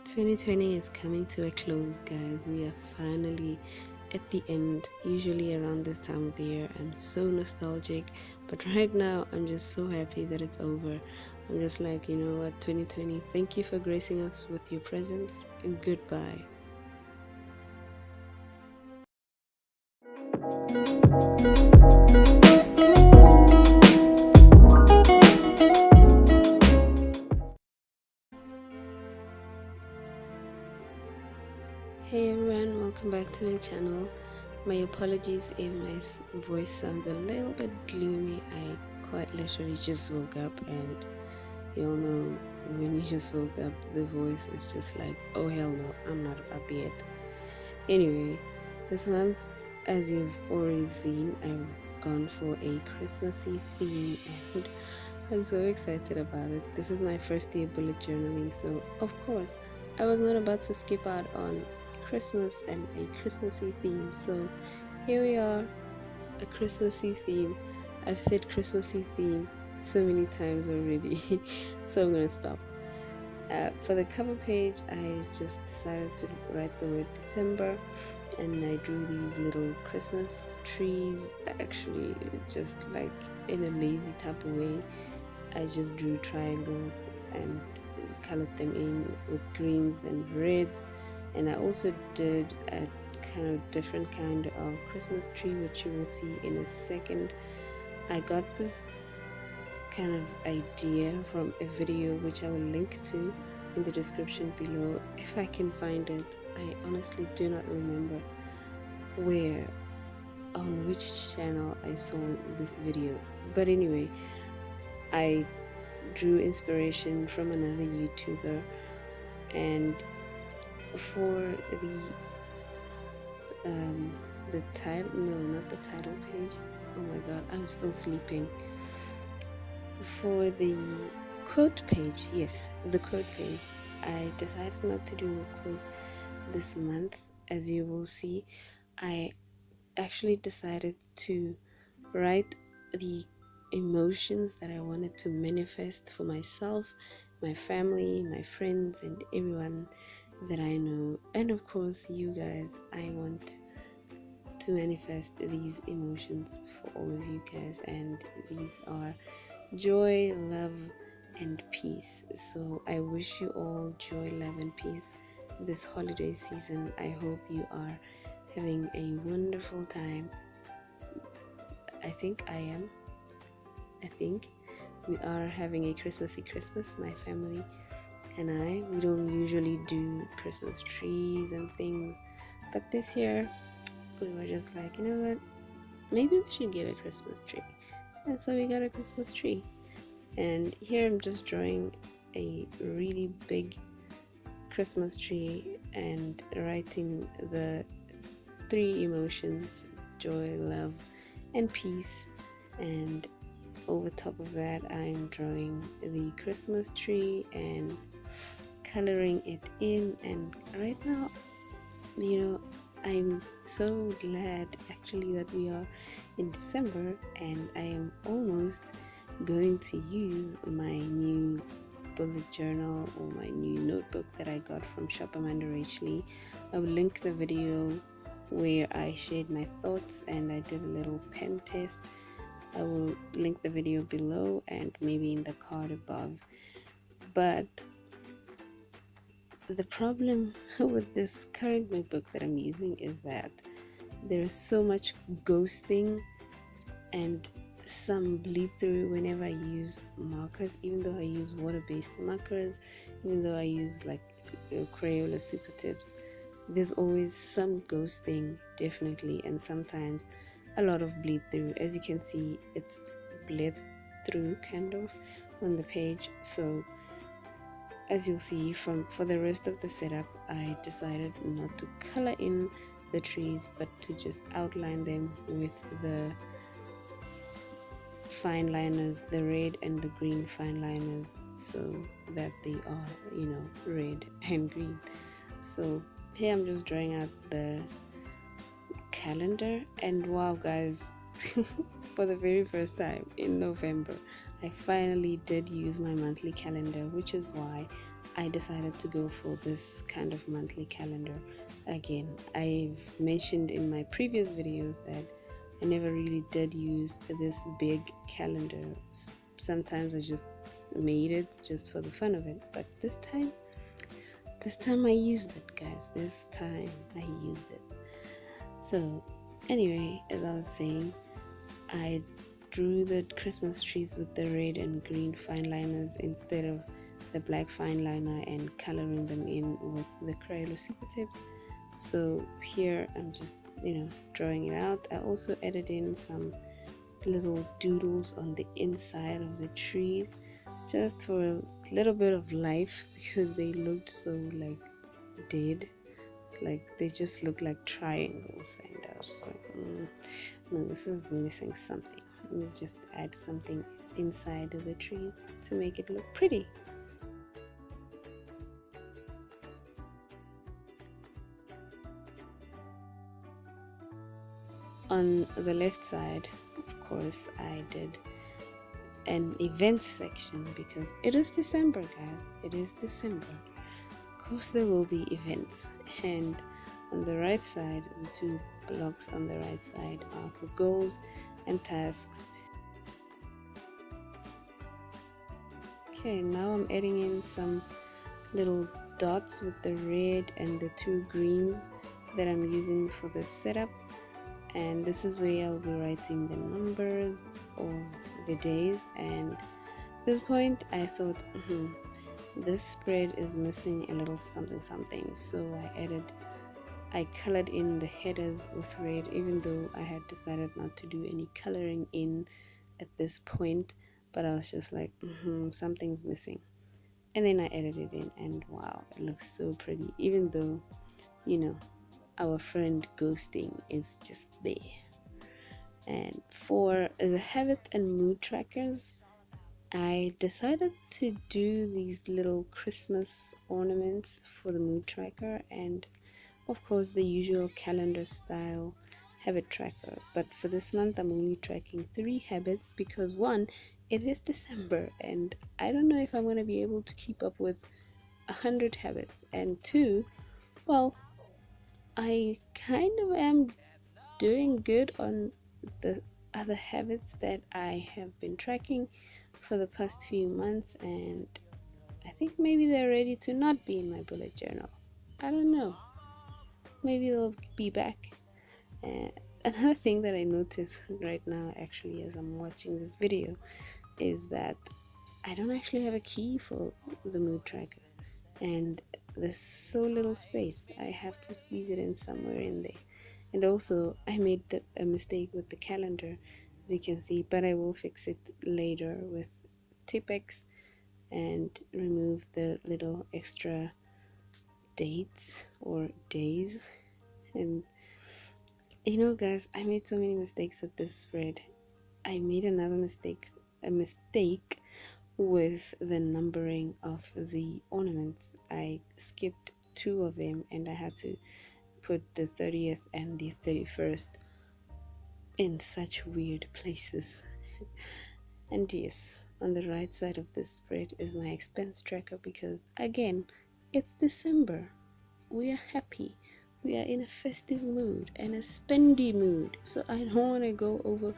2020 is coming to a close, guys. We are finally at the end. Usually around this time of the year, I'm so nostalgic, but right now I'm just so happy that it's over. I'm just like, you know what, 2020, thank you for gracing us with your presence, and goodbye. Hey everyone, welcome back to my channel. My apologies if my voice sounds a little bit gloomy. I quite literally just woke up, and you all know when you just woke up, the voice is just like, oh hell no, I'm not up yet. Anyway, this month, as you've already seen, I've gone for a Christmassy theme, and I'm so excited about it. This is my first day of bullet journaling, so of course I was not about to skip out on Christmas and a Christmassy theme. So here we are, a Christmassy theme. I've said Christmassy theme so many times already, so I'm gonna stop. For the cover page, I just decided to write the word December, and I drew these little Christmas trees, actually just like in a lazy type of way. I just drew triangles and colored them in with greens and reds, and I also did a kind of different kind of Christmas tree, which you will see in a second. I got this kind of idea from a video which I will link to in the description below if I can find it. I honestly do not remember on which channel I saw this video, but anyway, I drew inspiration from another YouTuber, and for the title, no, not the title page, oh my god, I'm still sleeping. For the quote page, yes, the quote page, I decided not to do a quote this month. As you will see, I actually decided to write the emotions that I wanted to manifest for myself, my family, my friends, and everyone that I know, and of course you guys. I want to manifest these emotions for all of you guys, and these are joy, love, and peace. So I wish you all joy, love, and peace this holiday season. I hope you are having a wonderful time. I think we are having a Christmassy Christmas, my family and I. We don't usually do Christmas trees and things, but this year we were just like, you know what, maybe we should get a Christmas tree. And so we got a Christmas tree, and here I'm just drawing a really big Christmas tree and writing the 3 emotions: joy, love, and peace. And over top of that, I'm drawing the Christmas tree and coloring it in. And right now, you know, I'm so glad actually that we are in December, and I am almost going to use my new bullet journal or my new notebook that I got from shop AmandaRachLee. I will link the video where I shared my thoughts and I did a little pen test. I will link the video below and maybe in the card above. But the problem with this current notebook that I'm using is that there is so much ghosting and some bleed through whenever I use markers, even though I use water-based markers, even though I use like Crayola super tips. There's always some ghosting, definitely, and sometimes a lot of bleed through. As you can see, it's bled through kind of on the page. So as you'll see for the rest of the setup, I decided not to color in the trees, but to just outline them with the fine liners, the red and the green fine liners, so that they are, you know, red and green. So here I'm just drawing out the calendar, and wow guys, for the very first time in November, I finally did use my monthly calendar, which is why I decided to go for this kind of monthly calendar. Again, I've mentioned in my previous videos that I never really did use this big calendar. Sometimes I just made it just for the fun of it, but this time I used it, guys. This time I used it. So anyway, as I was saying, I drew the Christmas trees with the red and green fine liners instead of the black fine liner and coloring them in with the Crayola super tips. So here I'm just drawing it out. I also added in some little doodles on the inside of the trees just for a little bit of life, because they looked so like dead, like they just look like triangles, and I was like, no, this is missing something. Let me just add something inside of the tree to make it look pretty. On the left side, of course, I did an events section because it is December, guys. It is December. Of course, there will be events. And on the right side, the two blocks on the right side are for goals and tasks. Okay, now I'm adding in some little dots with the red and the two greens that I'm using for the setup. And this is where I'll be writing the numbers or the days. And at this point I thought this spread is missing a little something, so I colored in the headers with red, even though I had decided not to do any coloring in at this point, but I was just like something's missing. And then I added it in, and wow, it looks so pretty, even though our friend ghosting is just there. And for the habit and mood trackers, I decided to do these little Christmas ornaments for the mood tracker, and of course the usual calendar style habit tracker. But for this month I'm only tracking 3 habits because 1, it is December and I don't know if I'm going to be able to keep up with 100 habits, and 2, well, I kind of am doing good on the other habits that I have been tracking for the past few months, and I think maybe they're ready to not be in my bullet journal. I don't know. Maybe they'll be back. Another thing that I noticed right now, actually, as I'm watching this video, is that I don't actually have a key for the mood tracker, and there's so little space. I have to squeeze it in somewhere in there. And also I made a mistake with the calendar, as you can see, but I will fix it later with Tipex and remove the little extra dates or days. And guys, I made so many mistakes with this spread. I made another mistake with the numbering of the ornaments. I skipped 2 of them, and I had to put the 30th and the 31st in such weird places. And yes, on the right side of this spread is my expense tracker, because again, it's December. We are happy. We are in a festive mood and a spendy mood. So I don't want to go over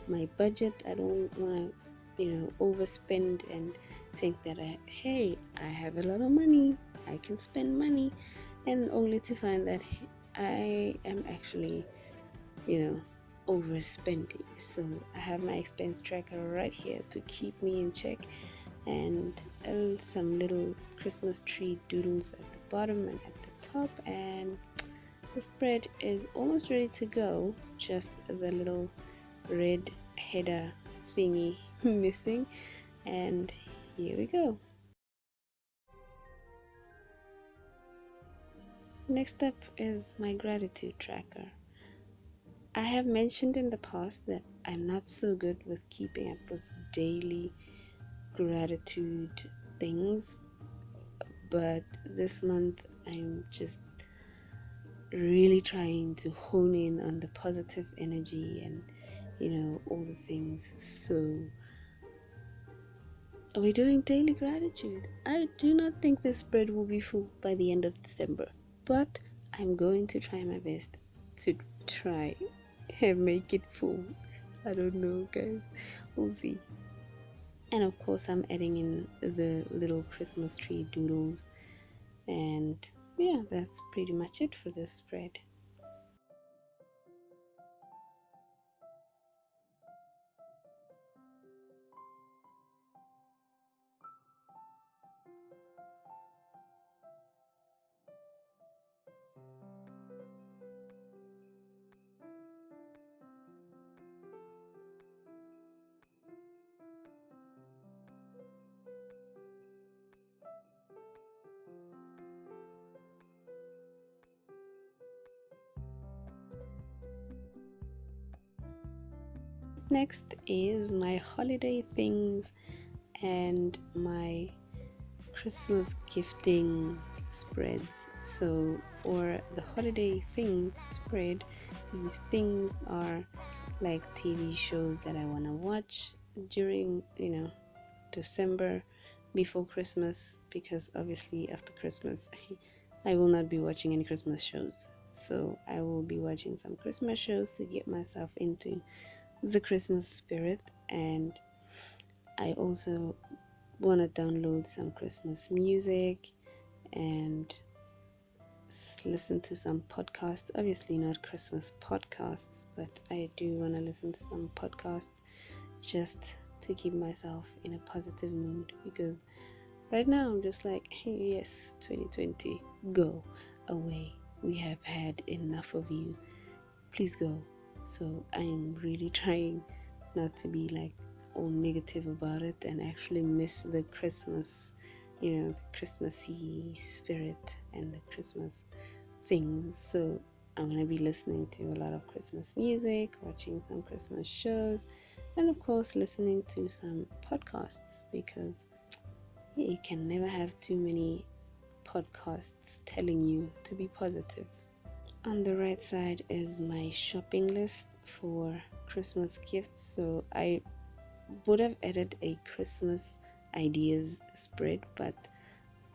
my budget. I don't want to overspend and think that I have a lot of money, I can spend money, and only to find that I am actually overspending. So I have my expense tracker right here to keep me in check, and some little Christmas tree doodles at the bottom and at the top, and the spread is almost ready to go. Just the little red header thingy missing, and here we go. Next up is my gratitude tracker. I have mentioned in the past that I'm not so good with keeping up with daily gratitude things, but this month I'm just really trying to hone in on the positive energy and all the things. So Are we doing daily gratitude? I do not think this spread will be full by the end of December, but I'm going to try my best to try and make it full. I don't know, guys. We'll see. And of course, I'm adding in the little Christmas tree doodles. And yeah, that's pretty much it for this spread. Next is my holiday things and my Christmas gifting spreads. So for the holiday things spread, these things are like TV shows that I want to watch during, December before Christmas, because obviously after Christmas I will not be watching any Christmas shows. So I will be watching some Christmas shows to get myself into the Christmas spirit. And I also want to download some Christmas music and listen to some podcasts. Obviously not Christmas podcasts, but I do want to listen to some podcasts just to keep myself in a positive mood, because right now I'm just like, hey, yes, 2020, go away. We have had enough of you. Please go. So I'm really trying not to be like all negative about it and actually miss the Christmas, the Christmassy spirit and the Christmas things. So I'm going to be listening to a lot of Christmas music, watching some Christmas shows, and of course listening to some podcasts, because you can never have too many podcasts telling you to be positive. On the right side is my shopping list for Christmas gifts. So I would have added a Christmas ideas spread, but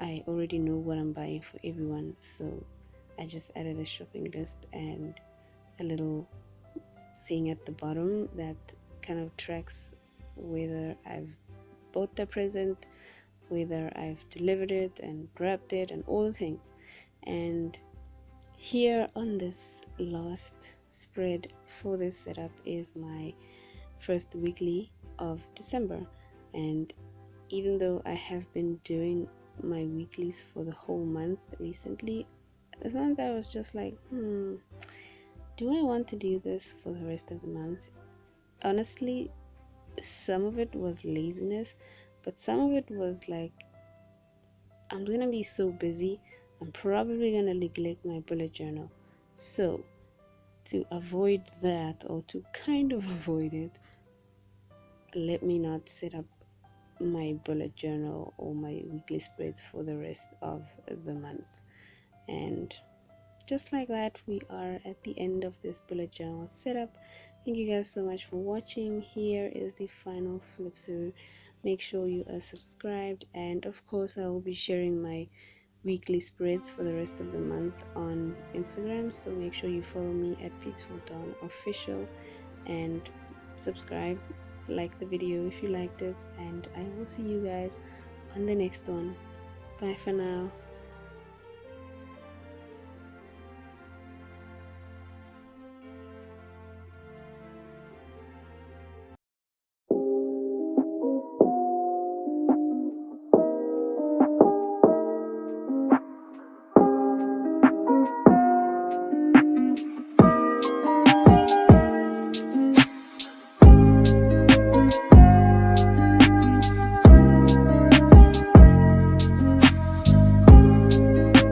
I already know what I'm buying for everyone. So I just added a shopping list and a little thing at the bottom that kind of tracks whether I've bought the present, whether I've delivered it and wrapped it, and all the things. And here on this last spread for this setup is my first weekly of December. And even though I have been doing my weeklies for the whole month recently, this month I was just like, do I want to do this for the rest of the month? Honestly, some of it was laziness, but some of it was like, I'm gonna be so busy, I'm probably gonna neglect my bullet journal. So to avoid that, or to kind of avoid it, let me not set up my bullet journal or my weekly spreads for the rest of the month. And just like that, we are at the end of this bullet journal setup. Thank you guys so much for watching. Here is the final flip through. Make sure you are subscribed, and of course I will be sharing my weekly spreads for the rest of the month on Instagram, so make sure you follow me at Peaceful Dawn Official and subscribe, like the video if you liked it, and I will see you guys on the next one. Bye for now.